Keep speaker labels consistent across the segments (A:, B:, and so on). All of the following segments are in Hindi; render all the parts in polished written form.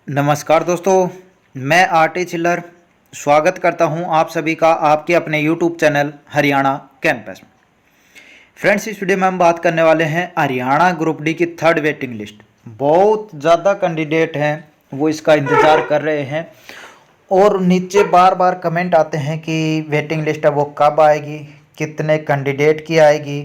A: नमस्कार दोस्तों, मैं आरटी चिल्लर स्वागत करता हूं आप सभी का आपके अपने यूट्यूब चैनल हरियाणा कैंपस में। फ्रेंड्स, इस वीडियो में हम बात करने वाले हैं हरियाणा ग्रुप डी की थर्ड वेटिंग लिस्ट। बहुत ज़्यादा कैंडिडेट हैं वो इसका इंतज़ार कर रहे हैं और नीचे बार बार कमेंट आते हैं कि वेटिंग लिस्ट है वो कब आएगी, कितने कैंडिडेट की आएगी।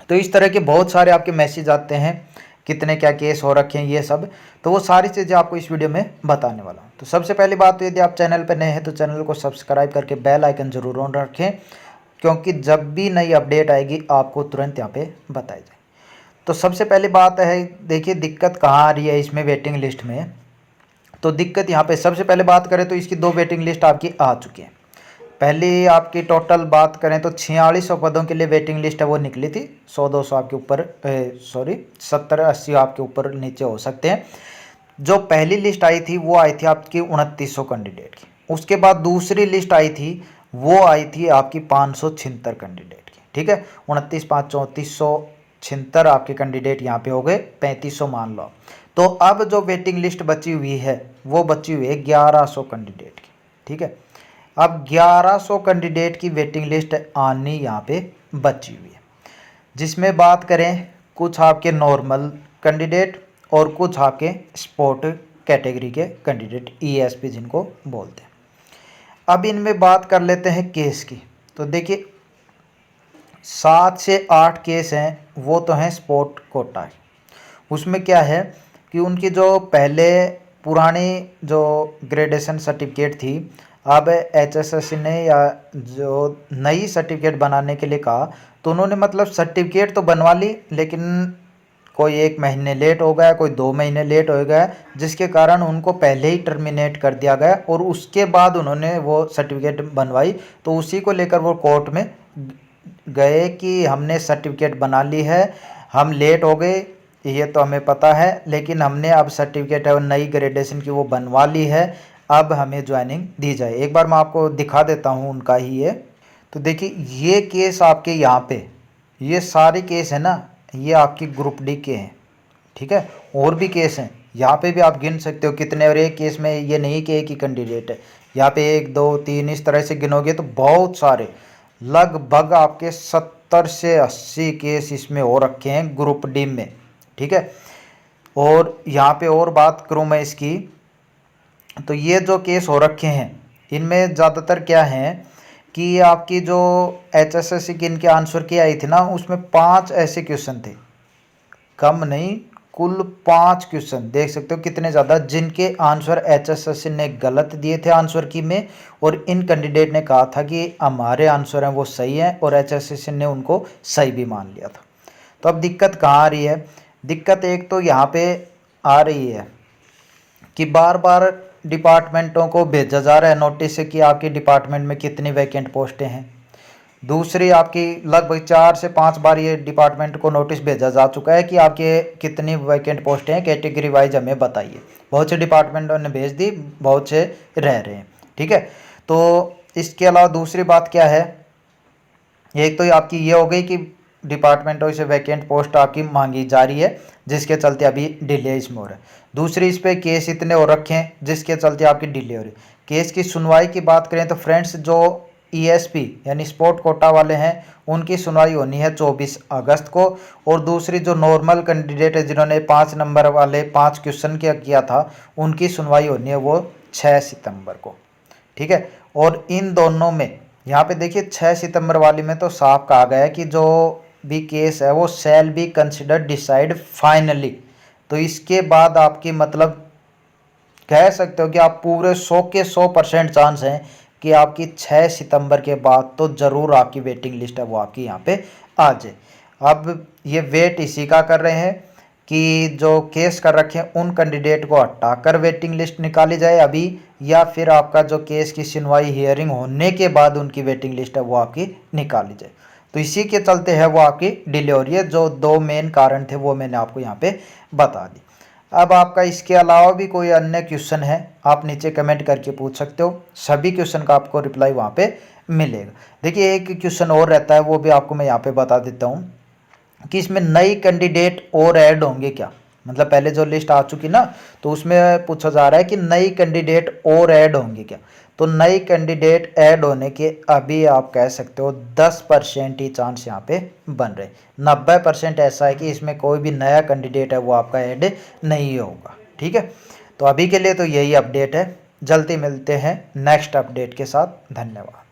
A: तो इस तरह के बहुत सारे आपके मैसेज आते हैं, कितने क्या केस हो रखे हैं ये सब। तो वो सारी चीज़ें आपको इस वीडियो में बताने वाला हूँ। तो सबसे पहली बात तो यदि आप चैनल पर नए हैं तो चैनल को सब्सक्राइब करके बेल आइकन ज़रूर ऑन रखें, क्योंकि जब भी नई अपडेट आएगी आपको तुरंत यहाँ पे बताई जाए। तो सबसे पहली बात है, देखिए दिक्कत कहाँ आ रही है इसमें वेटिंग लिस्ट में। तो दिक्कत यहाँ पे सबसे पहले बात करें तो इसकी 2 वेटिंग लिस्ट आपकी आ चुकी है। पहली आपकी टोटल बात करें तो 4600 पदों के लिए वेटिंग लिस्ट है वो निकली थी। 100-200 आपके ऊपर 70-80 आपके ऊपर नीचे हो सकते हैं। जो पहली लिस्ट आई थी वो आई थी आपकी 2900 कैंडिडेट की। उसके बाद दूसरी लिस्ट आई थी वो आई थी आपकी 576 कैंडिडेट की। ठीक है, 29 5 3476 आपके कैंडिडेट यहाँ पे हो गए, 3500 मान लो। तो अब जो वेटिंग लिस्ट बची हुई है वो बची हुई है 1100 कैंडिडेट की। ठीक है, अब 1100 कैंडिडेट की वेटिंग लिस्ट आनी यहाँ पे बची हुई है, जिसमें बात करें कुछ आपके नॉर्मल कैंडिडेट और कुछ आपके स्पोर्ट कैटेगरी के कैंडिडेट, ईएसपी जिनको बोलते हैं। अब इनमें बात कर लेते हैं केस की। तो देखिए 7 से 8 केस हैं वो तो हैं स्पोर्ट कोटा के। उसमें क्या है कि उनकी जो पहले पुरानी जो ग्रेजुएशन सर्टिफिकेट थी, अब एचएसएससी ने या जो नई सर्टिफिकेट बनाने के लिए कहा, तो उन्होंने मतलब सर्टिफिकेट तो बनवा ली, लेकिन कोई 1 महीने लेट हो गया, कोई 2 महीने लेट हो गया, जिसके कारण उनको पहले ही टर्मिनेट कर दिया गया और उसके बाद उन्होंने वो सर्टिफिकेट बनवाई। तो उसी को लेकर वो कोर्ट में गए कि हमने सर्टिफिकेट बना ली है, हम लेट हो गए ये तो हमें पता है, लेकिन हमने अब सर्टिफिकेट है नई ग्रेजुएशन की वो बनवा ली है, अब हमें ज्वाइनिंग दी जाए। एक बार मैं आपको दिखा देता हूँ उनका ही है। तो देखिए ये केस आपके यहाँ पे, ये सारे केस है ना, ये आपकी ग्रुप डी के हैं। ठीक है, और भी केस हैं यहाँ पे भी आप गिन सकते हो कितने, और एक केस में ये नहीं कि एक ही कैंडिडेट है, यहाँ पे 1 2 3 इस तरह से गिनोगे तो बहुत सारे, लगभग आपके 70 से 80 केस इसमें हो रखे हैं ग्रुप डी में। ठीक है, और यहाँ पे और बात करूँ मैं इसकी, तो ये जो केस हो रखे हैं इनमें ज़्यादातर क्या है कि आपकी जो एचएसएससी की इनके आंसर की आई थी ना, उसमें 5 ऐसे क्वेश्चन थे, कम नहीं, कुल 5 क्वेश्चन, देख सकते हो कितने ज़्यादा, जिनके आंसर एचएसएससी ने गलत दिए थे आंसर की में, और इन कैंडिडेट ने कहा था कि हमारे आंसर हैं वो सही हैं, और एचएसएससी ने उनको सही भी मान लिया था। तो अब दिक्कत कहाँ आ रही है? दिक्कत एक तो यहाँ पे आ रही है कि बार बार डिपार्टमेंटों को भेजा जा रहा है नोटिस से कि आपके डिपार्टमेंट में कितनी वैकेंट पोस्टें हैं। दूसरी आपकी लगभग 4 से 5 बार ये डिपार्टमेंट को नोटिस भेजा जा चुका है कि आपके कितनी वैकेंट पोस्टें हैं, कैटेगरी वाइज हमें बताइए। बहुत से डिपार्टमेंटों ने भेज दी, बहुत से रह रहे हैं। ठीक है, तो इसके अलावा दूसरी बात क्या है, एक तो आपकी ये हो गई कि डिपार्टमेंटों से वैकेंट पोस्ट आपकी मांगी जा रही है, जिसके चलते अभी डिले इसमें हो रहा है। दूसरी, इस पे केस इतने हो रखे हैं जिसके चलते आपकी डिले हो रही है। केस की सुनवाई की बात करें तो फ्रेंड्स, जो ईएसपी यानी स्पोर्ट कोटा वाले हैं उनकी सुनवाई होनी है 24 अगस्त को, और दूसरी जो नॉर्मल कैंडिडेट है जिन्होंने 5 नंबर वाले 5 क्वेश्चन किया था, उनकी सुनवाई होनी है वो 6 सितंबर को। ठीक है, और इन दोनों में यहाँ पे देखिए 6 सितंबर वाली में तो साफ कहा गया है कि जो भी केस है वो shall be considered decide finally. तो इसके बाद आपकी मतलब कह सकते हो कि आप पूरे 100 के 100% चांस हैं कि आपकी 6 सितंबर के बाद तो ज़रूर आपकी वेटिंग लिस्ट है वो आपकी यहाँ पे आ जाए। अब ये वेट इसी का कर रहे हैं कि जो केस कर रखे हैं उन कैंडिडेट को हटाकर वेटिंग लिस्ट निकाली जाए अभी, या फिर आपका जो केस की सुनवाई हियरिंग होने के बाद उनकी वेटिंग लिस्ट है वो आपकी निकाली जाए। तो इसी के चलते है वो आपकी डिले हो रही है। जो 2 मेन कारण थे वो मैंने आपको यहाँ पे बता दी। अब आपका इसके अलावा भी कोई अन्य क्वेश्चन है आप नीचे कमेंट करके पूछ सकते हो, सभी क्वेश्चन का आपको रिप्लाई वहाँ पे मिलेगा। देखिए एक क्वेश्चन और रहता है, वो भी आपको मैं यहाँ पे बता देता हूँ कि इसमें नई कैंडिडेट और ऐड होंगे क्या। मतलब पहले जो लिस्ट आ चुकी ना, तो उसमें पूछा जा रहा है कि नई कैंडिडेट और ऐड होंगे क्या। तो नई कैंडिडेट ऐड होने के अभी आप कह सकते हो 10% ही चांस यहाँ पे बन रहे। 90% ऐसा है कि इसमें कोई भी नया कैंडिडेट है वो आपका ऐड नहीं होगा। ठीक है, तो अभी के लिए तो यही अपडेट है। जल्दी मिलते हैं नेक्स्ट अपडेट के साथ। धन्यवाद।